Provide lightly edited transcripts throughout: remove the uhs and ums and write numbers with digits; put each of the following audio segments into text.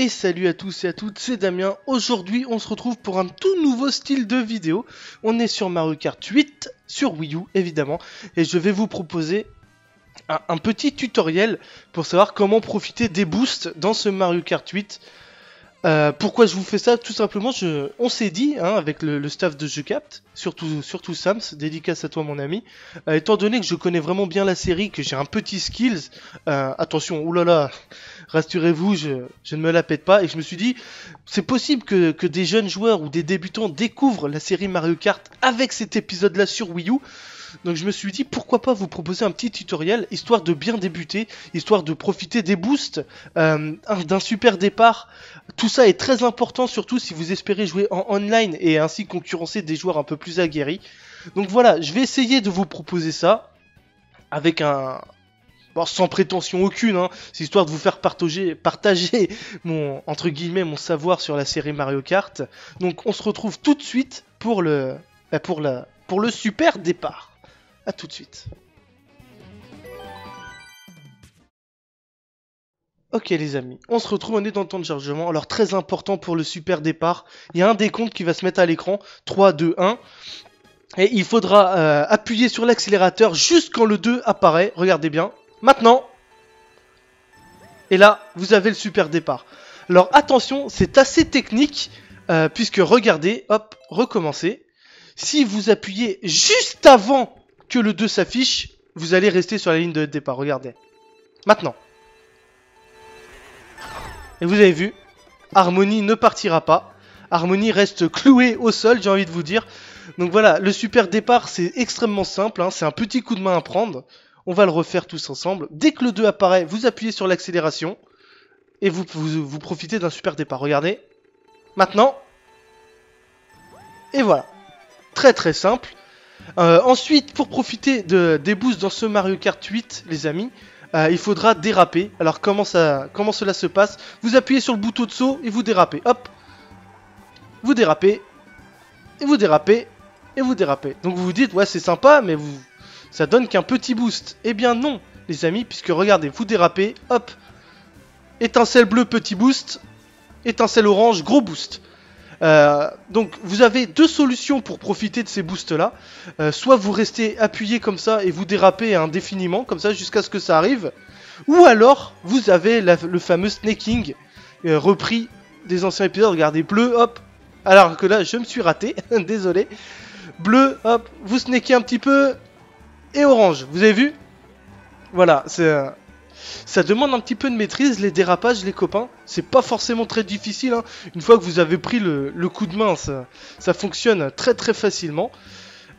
Et salut à tous et à toutes, c'est Damien. Aujourd'hui, on se retrouve pour un tout nouveau style de vidéo. On est sur Mario Kart 8, sur Wii U évidemment, et je vais vous proposer un petit tutoriel pour savoir comment profiter des boosts dans ce Mario Kart 8. Pourquoi je vous fais ça? Tout simplement, on s'est dit, hein, avec le staff de JeuCapt, surtout Sams, dédicace à toi mon ami, étant donné que je connais vraiment bien la série, que j'ai un petit skills, attention, oulala, rassurez-vous, je ne me la pète pas, et je me suis dit, c'est possible que des jeunes joueurs ou des débutants découvrent la série Mario Kart avec cet épisode-là sur Wii U. Donc je me suis dit pourquoi pas vous proposer un petit tutoriel histoire de bien débuter, histoire de profiter des boosts, d'un super départ. Tout ça est très important, surtout si vous espérez jouer en online et ainsi concurrencer des joueurs un peu plus aguerris. Donc voilà, je vais essayer de vous proposer ça avec un... Bon, sans prétention aucune, hein, c'est histoire de vous faire partager mon, entre guillemets, mon savoir sur la série Mario Kart. Donc on se retrouve tout de suite pour le super départ. A tout de suite. Ok les amis, on se retrouve, on est dans le temps de chargement. Alors très important pour le super départ, il y a un décompte qui va se mettre à l'écran. 3, 2, 1. Et il faudra appuyer sur l'accélérateur juste quand le 2 apparaît. Regardez bien. Maintenant. Et là, vous avez le super départ. Alors attention, c'est assez technique. Puisque regardez, hop, recommencer. Si vous appuyez juste avant que le 2 s'affiche, vous allez rester sur la ligne de départ. Regardez. Maintenant. Et vous avez vu, Harmony ne partira pas. Harmony reste cloué au sol, j'ai envie de vous dire. Donc voilà, le super départ, c'est extrêmement simple. Hein, c'est un petit coup de main à prendre. On va le refaire tous ensemble. Dès que le 2 apparaît, vous appuyez sur l'accélération. Et vous profitez d'un super départ. Regardez. Maintenant. Et voilà. Très très simple. Ensuite, pour profiter des boosts dans ce Mario Kart 8, les amis, il faudra déraper. Alors comment cela se passe? Vous appuyez sur le bouton de saut et vous dérapez. Hop. Vous dérapez. Et vous dérapez. Et vous dérapez. Donc vous vous dites, ouais c'est sympa, mais ça donne qu'un petit boost. Eh bien non, les amis, puisque regardez, vous dérapez. Hop. Étincelle bleue, petit boost. Étincelle orange, gros boost. Donc vous avez deux solutions pour profiter de ces boosts là. Soit vous restez appuyé comme ça et vous dérapez indéfiniment comme ça jusqu'à ce que ça arrive. Ou alors vous avez le fameux snaking repris des anciens épisodes. Regardez, bleu, hop. Alors que là je me suis raté, désolé. Bleu, hop, vous snackez un petit peu. Et orange, vous avez vu? Voilà, ça demande un petit peu de maîtrise, les dérapages, les copains. C'est pas forcément très difficile, hein. Une fois que vous avez pris le coup de main, ça fonctionne très très facilement.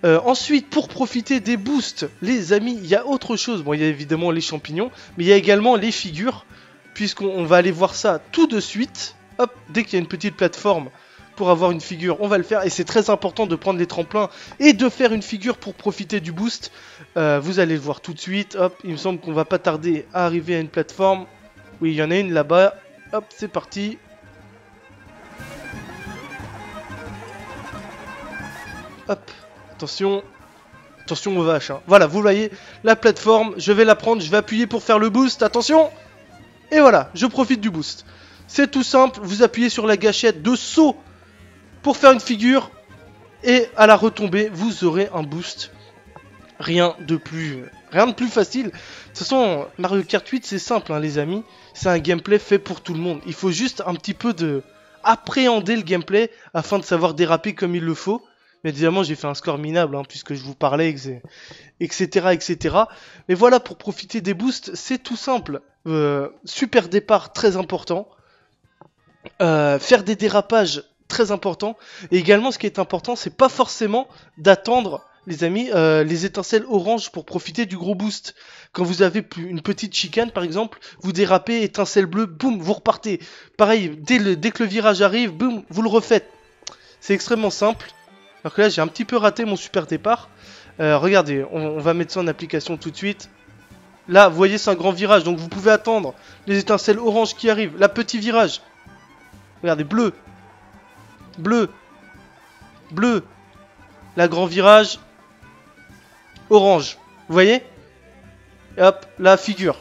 Ensuite, pour profiter des boosts, les amis, il y a autre chose. Bon, il y a évidemment les champignons, mais il y a également les figures. Puisqu'on va aller voir ça tout de suite. Hop, dès qu'il y a une petite plateforme pour avoir une figure, on va le faire. Et c'est très important de prendre les tremplins et de faire une figure pour profiter du boost. Vous allez le voir tout de suite. Hop, il me semble qu'on va pas tarder à arriver à une plateforme. Oui, il y en a une là-bas. Hop, c'est parti. Hop, attention. Attention aux vaches, hein. Voilà, vous voyez la plateforme. Je vais la prendre, je vais appuyer pour faire le boost. Attention. Et voilà, je profite du boost. C'est tout simple, vous appuyez sur la gâchette de saut pour faire une figure. Et à la retombée, vous aurez un boost. Rien de plus facile. De toute façon, Mario Kart 8, c'est simple, hein, les amis. C'est un gameplay fait pour tout le monde. Il faut juste un petit peu appréhender le gameplay afin de savoir déraper comme il le faut. Mais évidemment, j'ai fait un score minable, hein, puisque je vous parlais, etc., etc. Mais voilà, pour profiter des boosts, c'est tout simple. Super départ, très important. Faire des dérapages, très important. Et également, ce qui est important, c'est pas forcément d'attendre, les amis, les étincelles orange pour profiter du gros boost. Quand vous avez une petite chicane, par exemple, vous dérapez, étincelle bleue, boum, vous repartez. Pareil, dès que le virage arrive, boum, vous le refaites. C'est extrêmement simple. Alors que là, j'ai un petit peu raté mon super départ. Regardez, on va mettre ça en application tout de suite. Là, vous voyez, c'est un grand virage, donc vous pouvez attendre les étincelles orange qui arrivent. Là, petit virage. Regardez, bleu. Bleu. Bleu. Là, grand virage. Orange. Vous voyez? Et hop, la figure.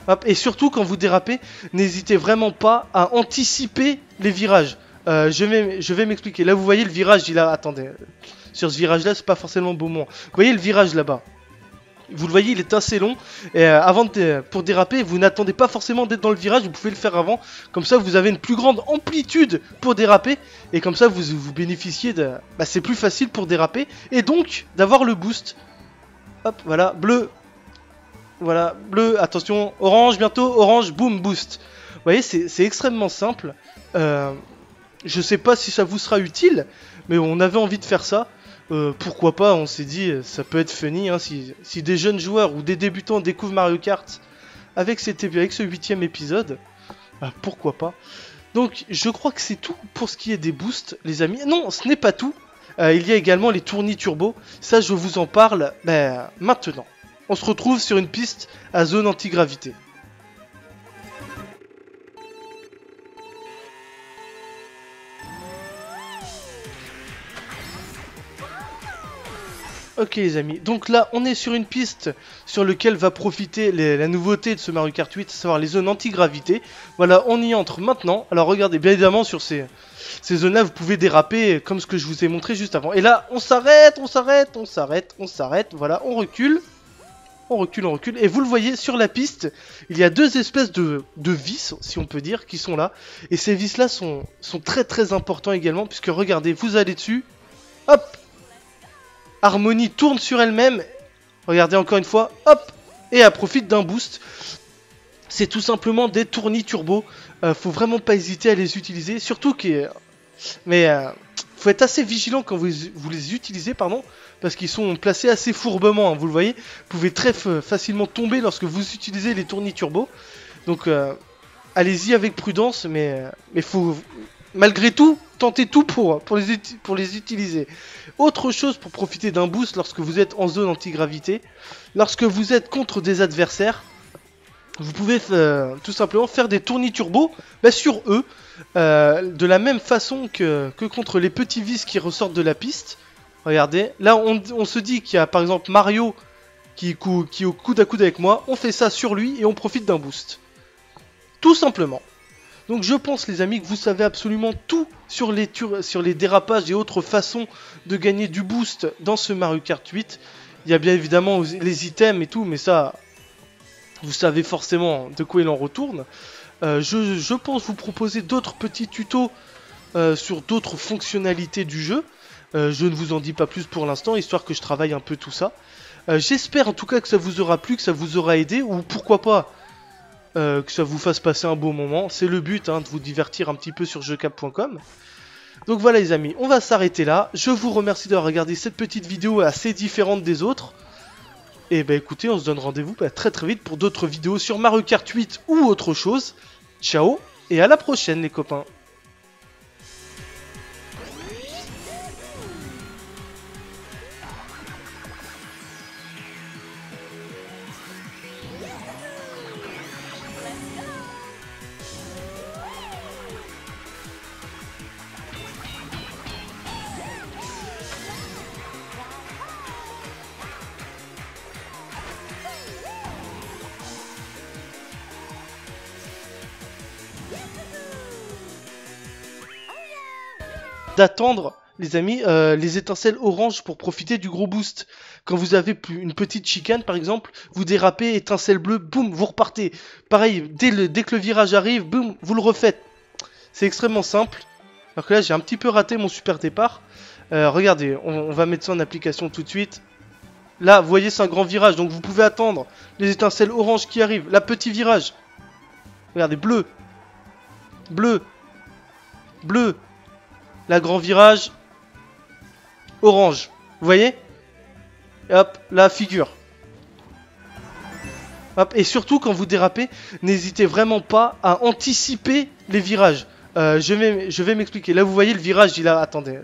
Hop, et surtout quand vous dérapez, n'hésitez vraiment pas à anticiper les virages. Je vais m'expliquer. Là vous voyez le virage, il a... Attendez, sur ce virage là c'est pas forcément le bon moment. Vous voyez le virage là-bas. Vous le voyez, il est assez long. Et pour déraper, vous n'attendez pas forcément d'être dans le virage. Vous pouvez le faire avant. Comme ça, vous avez une plus grande amplitude pour déraper. Et comme ça, vous bénéficiez de... Bah, c'est plus facile pour déraper. Et donc, d'avoir le boost. Hop, voilà, bleu. Voilà, bleu, attention, orange bientôt, orange, boom, boost. Vous voyez, c'est extrêmement simple. Je sais pas si ça vous sera utile, mais on avait envie de faire ça. Pourquoi pas, on s'est dit, ça peut être funny, hein, si des jeunes joueurs ou des débutants découvrent Mario Kart avec ce 8ème épisode, bah, pourquoi pas. Donc, je crois que c'est tout pour ce qui est des boosts, les amis. Non, ce n'est pas tout. Il y a également les tournis turbo. Ça, je vous en parle maintenant. On se retrouve sur une piste à zone anti-gravité. Ok les amis, donc là on est sur une piste sur laquelle va profiter la nouveauté de ce Mario Kart 8, à savoir les zones anti-gravité. Voilà, on y entre maintenant. Alors regardez, bien évidemment sur ces zones-là vous pouvez déraper comme ce que je vous ai montré juste avant. Et là on s'arrête, on s'arrête, on s'arrête, on s'arrête, voilà, on recule. On recule, on recule, et vous le voyez sur la piste, il y a deux espèces de vis, si on peut dire, qui sont là. Et ces vis-là sont très très importants également, puisque regardez, vous allez dessus, hop, Harmonie tourne sur elle-même, regardez encore une fois, hop, et elle profite d'un boost. C'est tout simplement des tournis turbo, faut vraiment pas hésiter à les utiliser, surtout que... faut être assez vigilant quand vous les utilisez, pardon, parce qu'ils sont placés assez fourbement, hein, vous le voyez. Vous pouvez très facilement tomber lorsque vous utilisez les tournis turbo. Donc allez-y avec prudence, mais faut malgré tout tenter tout pour les utiliser. Autre chose pour profiter d'un boost lorsque vous êtes en zone anti-gravité, lorsque vous êtes contre des adversaires, vous pouvez tout simplement faire des tournis turbo sur eux, de la même façon que contre les petits vis qui ressortent de la piste. Regardez, là on se dit qu'il y a par exemple Mario qui est au coude à coude avec moi, on fait ça sur lui et on profite d'un boost. Tout simplement. Donc je pense les amis que vous savez absolument tout sur les dérapages et autres façons de gagner du boost dans ce Mario Kart 8. Il y a bien évidemment les items et tout, mais ça, vous savez forcément de quoi il en retourne. Je pense vous proposer d'autres petits tutos sur d'autres fonctionnalités du jeu. Je ne vous en dis pas plus pour l'instant, histoire que je travaille un peu tout ça. J'espère en tout cas que ça vous aura plu, que ça vous aura aidé, ou pourquoi pas que ça vous fasse passer un beau moment. C'est le but, hein, de vous divertir un petit peu sur jeucap.com. Donc voilà les amis, on va s'arrêter là. Je vous remercie d'avoir regardé cette petite vidéo assez différente des autres. Et bah écoutez, on se donne rendez-vous très très vite pour d'autres vidéos sur Mario Kart 8 ou autre chose. Ciao et à la prochaine les copains. D'attendre les amis les étincelles orange pour profiter du gros boost. Quand vous avez une petite chicane par exemple, vous dérapez, étincelle bleue, boum, vous repartez. Pareil, dès que le virage arrive, boum, vous le refaites. C'est extrêmement simple. Alors que là j'ai un petit peu raté mon super départ. Regardez, on va mettre ça en application tout de suite. Là, vous voyez, c'est un grand virage, donc vous pouvez attendre les étincelles orange qui arrivent. Là, petit virage. Regardez, bleu. Bleu. Bleu. Là, grand virage. Orange. Vous voyez? Et hop, la figure. Hop, et surtout, quand vous dérapez, n'hésitez vraiment pas à anticiper les virages. Je vais m'expliquer. Là, vous voyez le virage, il a... Attendez.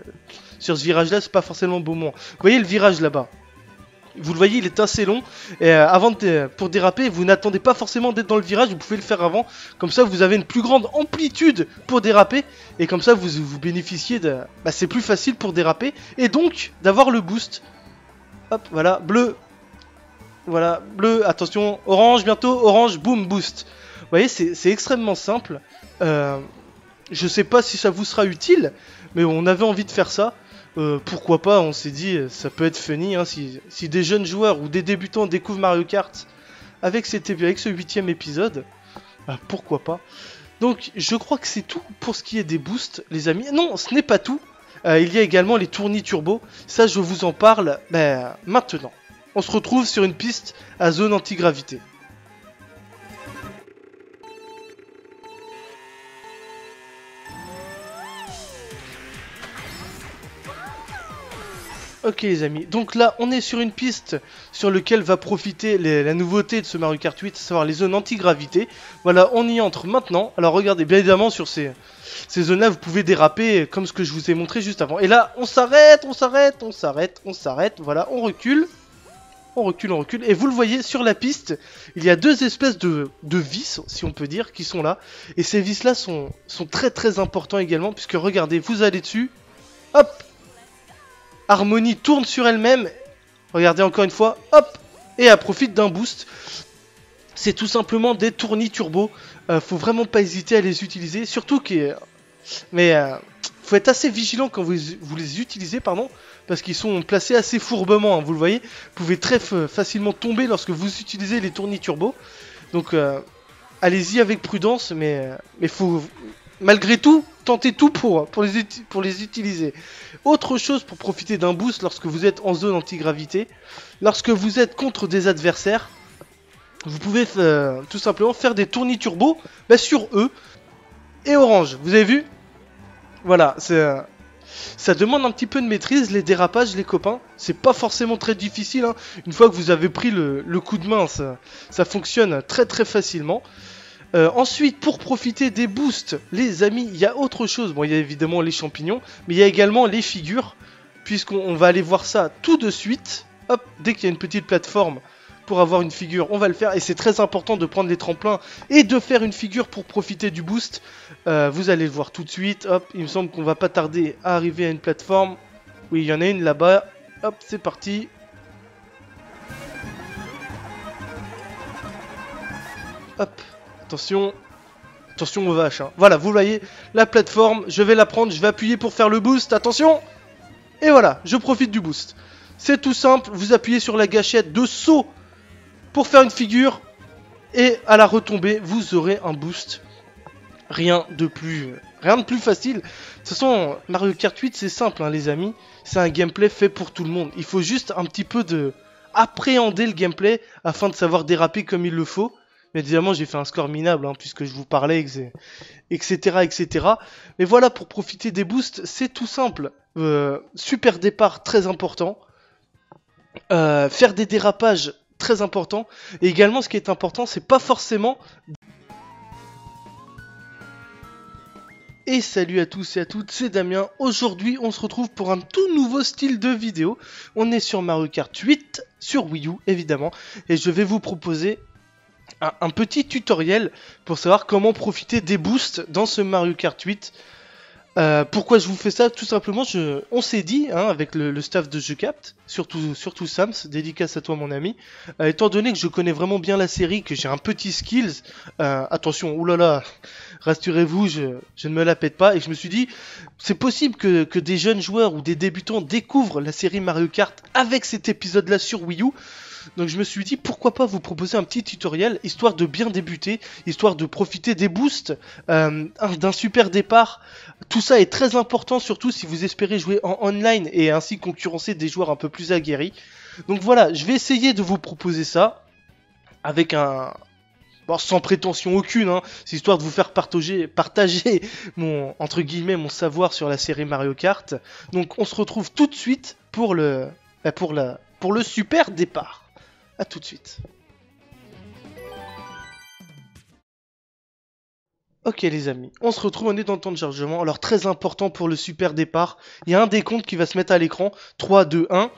Sur ce virage-là, c'est pas forcément le bon moment. Vous voyez le virage là-bas? Vous le voyez, il est assez long. Et pour déraper, vous n'attendez pas forcément d'être dans le virage. Vous pouvez le faire avant. Comme ça, vous avez une plus grande amplitude pour déraper. Et comme ça, vous bénéficiez de... Bah, c'est plus facile pour déraper. Et donc, d'avoir le boost. Hop, voilà, bleu. Voilà, bleu, attention, orange bientôt, orange, boom, boost. Vous voyez, c'est extrêmement simple. Je sais pas si ça vous sera utile, mais on avait envie de faire ça. Pourquoi pas, on s'est dit, ça peut être funny, hein, si des jeunes joueurs ou des débutants découvrent Mario Kart avec ce 8ème épisode, pourquoi pas. Donc je crois que c'est tout pour ce qui est des boosts, les amis. Non, ce n'est pas tout. Il y a également les tournis turbo. Ça, je vous en parle maintenant. On se retrouve sur une piste à zone anti-gravité. Ok les amis, donc là on est sur une piste sur laquelle va profiter la nouveauté de ce Mario Kart 8, à savoir les zones anti-gravité. Voilà, on y entre maintenant. Alors regardez, bien évidemment sur ces zones-là vous pouvez déraper comme ce que je vous ai montré juste avant. Et là on s'arrête, on s'arrête, on s'arrête, on s'arrête, voilà, on recule. On recule, on recule. Et vous le voyez sur la piste, il y a deux espèces de vis, si on peut dire, qui sont là. Et ces vis-là sont très très importants également, puisque regardez, vous allez dessus, hop, Harmonie tourne sur elle-même. Regardez encore une fois. Hop. Et elle profite d'un boost. C'est tout simplement des tournis turbo. Faut vraiment pas hésiter à les utiliser. Surtout que... Mais faut être assez vigilant quand vous les utilisez, pardon. Parce qu'ils sont placés assez fourbement, hein, vous le voyez. Vous pouvez très facilement tomber lorsque vous utilisez les tournis turbo. Donc allez-y avec prudence. Mais faut... Malgré tout, tentez tout pour les utiliser. Autre chose pour profiter d'un boost lorsque vous êtes en zone anti-gravité, lorsque vous êtes contre des adversaires, vous pouvez tout simplement faire des tournis turbo sur eux. Et orange, vous avez vu? Voilà, ça demande un petit peu de maîtrise, les dérapages, les copains. C'est pas forcément très difficile, hein. Une fois que vous avez pris le coup de main, ça fonctionne très très facilement. Ensuite, pour profiter des boosts, les amis, il y a autre chose. Bon, il y a évidemment les champignons, mais il y a également les figures, puisqu'on va aller voir ça tout de suite. Hop, dès qu'il y a une petite plateforme pour avoir une figure, on va le faire. Et c'est très important de prendre les tremplins et de faire une figure pour profiter du boost. Vous allez le voir tout de suite. Hop, il me semble qu'on va pas tarder à arriver à une plateforme. Oui, il y en a une là-bas. Hop, c'est parti. Hop. Attention, attention aux vaches, hein. Voilà, vous voyez, la plateforme, je vais la prendre, je vais appuyer pour faire le boost, attention. Et voilà, je profite du boost. C'est tout simple, vous appuyez sur la gâchette de saut pour faire une figure. Et à la retombée, vous aurez un boost. Rien de plus facile. De toute façon, Mario Kart 8, c'est simple, hein, les amis. C'est un gameplay fait pour tout le monde. Il faut juste un petit peu appréhender le gameplay afin de savoir déraper comme il le faut. Mais évidemment, j'ai fait un score minable, hein, puisque je vous parlais, etc., etc. Mais voilà, pour profiter des boosts, c'est tout simple. Super départ, très important. Faire des dérapages, très important. Et également, ce qui est important, c'est pas forcément... Et salut à tous et à toutes, c'est Damien. Aujourd'hui, on se retrouve pour un tout nouveau style de vidéo. On est sur Mario Kart 8, sur Wii U, évidemment. Et je vais vous proposer... un petit tutoriel pour savoir comment profiter des boosts dans ce Mario Kart 8. Pourquoi je vous fais ça? Tout simplement, on s'est dit, hein, avec le staff de JeuCapt, surtout Sams, dédicace à toi mon ami, étant donné que je connais vraiment bien la série, que j'ai un petit skills, attention, oulala, rassurez-vous, je ne me la pète pas, et je me suis dit, c'est possible que des jeunes joueurs ou des débutants découvrent la série Mario Kart avec cet épisode-là sur Wii U. Donc je me suis dit pourquoi pas vous proposer un petit tutoriel histoire de bien débuter, histoire de profiter des boosts, d'un super départ. Tout ça est très important, surtout si vous espérez jouer en online et ainsi concurrencer des joueurs un peu plus aguerris. Donc voilà, je vais essayer de vous proposer ça avec un... Bon, sans prétention aucune, hein, c'est histoire de vous faire partager mon, entre guillemets, mon savoir sur la série Mario Kart. Donc on se retrouve tout de suite pour le super départ. A tout de suite. Ok les amis, on se retrouve, on est dans le temps de chargement. Alors très important pour le super départ, il y a un décompte qui va se mettre à l'écran. 3, 2, 1.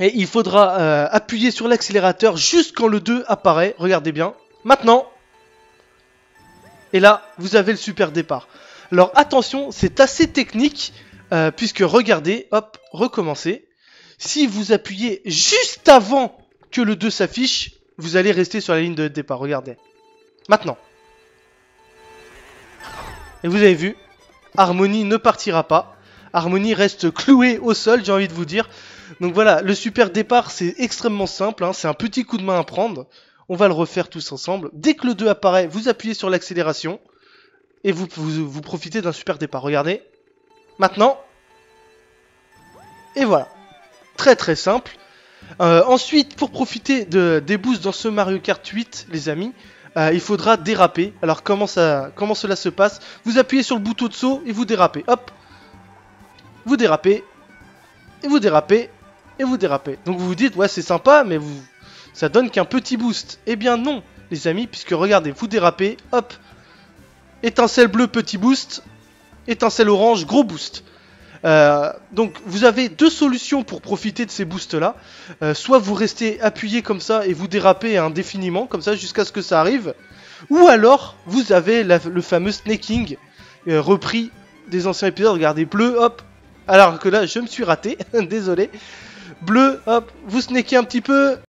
Et il faudra appuyer sur l'accélérateur juste quand le 2 apparaît. Regardez bien. Maintenant. Et là, vous avez le super départ. Alors attention, c'est assez technique. Puisque regardez, hop, recommencer. Si vous appuyez juste avant que le 2 s'affiche, vous allez rester sur la ligne de départ. Regardez. Maintenant. Et vous avez vu, Harmony ne partira pas. Harmony reste cloué au sol, j'ai envie de vous dire. Donc voilà, le super départ, c'est extrêmement simple. Hein, c'est un petit coup de main à prendre. On va le refaire tous ensemble. Dès que le 2 apparaît, vous appuyez sur l'accélération. Et vous profitez d'un super départ. Regardez. Maintenant. Et voilà. Très très simple. Ensuite, pour profiter des boosts dans ce Mario Kart 8, les amis, il faudra déraper. Alors comment cela se passe? Vous appuyez sur le bouton de saut et vous dérapez. Hop. Vous dérapez. Et vous dérapez. Et vous dérapez. Donc vous vous dites, ouais c'est sympa, mais ça donne qu'un petit boost. Eh bien non, les amis, puisque regardez, vous dérapez. Hop. Étincelle bleue, petit boost. Étincelle orange, gros boost. Donc vous avez deux solutions pour profiter de ces boosts là. Soit vous restez appuyé comme ça et vous dérapez indéfiniment comme ça jusqu'à ce que ça arrive. Ou alors vous avez le fameux snaking repris des anciens épisodes. Regardez, bleu, hop. Alors que là je me suis raté, désolé. Bleu, hop, vous snackez un petit peu.